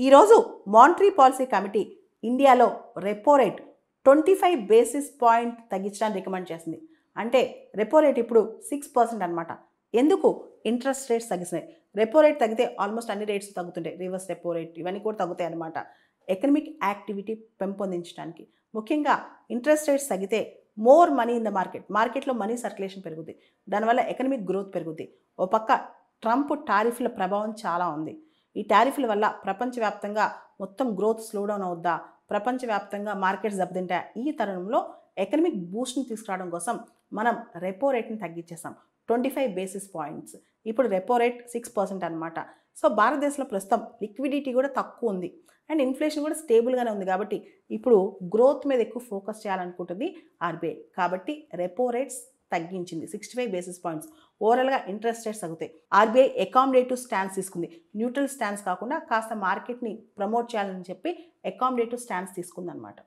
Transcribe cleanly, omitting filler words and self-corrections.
ఈరోజు monetary policy committee ఇండియాలో repo rate 25 basis point తగ్గించడానికి రికమెండ్ చేసింది. అంటే రెపో రేట్ ఇప్పుడు 6% అనమాట. ఎందుకు ఇంట్రెస్ట్ రేట్స్ తగ్గిస్తున్నాయి? రెపో రేట్ తగ్గితే ఆల్మోస్ట్ అన్ని రేట్స్ తగ్గుతుంటాయి. రివర్స్ రెపో రేట్ ఇవన్నీ కూడా తగ్గుతాయి అనమాట. ఎకనమిక్ యాక్టివిటీ పెంపొందించడానికి, ముఖ్యంగా ఇంట్రెస్ట్ రేట్స్ తగ్గితే మోర్ మనీ ఇన్ ద మార్కెట్లో మనీ సర్క్యులేషన్ పెరుగుద్ది. దానివల్ల ఎకనమిక్ గ్రోత్ పెరుగుద్ది. ఓ పక్క ట్రంప్ టారిఫ్ల ప్రభావం చాలా ఉంది. ఈ టారిఫ్ల వల్ల ప్రపంచవ్యాప్తంగా మొత్తం గ్రోత్ స్లో డౌన్ అవుద్దా, ప్రపంచవ్యాప్తంగా మార్కెట్స్ దెబ్బతింటాయి. ఈ తరుణంలో ఎకనమిక్ బూస్ట్ని తీసుకురావడం కోసం మనం రెపో రేట్ని తగ్గించేసాం 25 బేసిస్ పాయింట్స్. ఇప్పుడు రెపో రేట్ 6% అనమాట. సో భారతదేశంలో ప్రస్తుతం లిక్విడిటీ కూడా తక్కువ ఉంది అండ్ ఇన్ఫ్లేషన్ కూడా స్టేబుల్గానే ఉంది. కాబట్టి ఇప్పుడు గ్రోత్ మీద ఎక్కువ ఫోకస్ చేయాలనుకుంటుంది ఆర్బీఐ. కాబట్టి రెపో రేట్స్ తగ్గించింది 65 బేసిస్ పాయింట్స్. ఓవరాల్గా ఇంట్రెస్ట్ రేట్స్ తగ్గుతాయి. ఆర్బీఐ అకామిడేటివ్ స్టాన్స్ తీసుకుంది. న్యూట్రల్ స్టాన్స్ కాకుండా కాస్త మార్కెట్ని ప్రమోట్ చేయాలని చెప్పి అకామిడేటివ్ స్టాన్స్ తీసుకుందనమాట.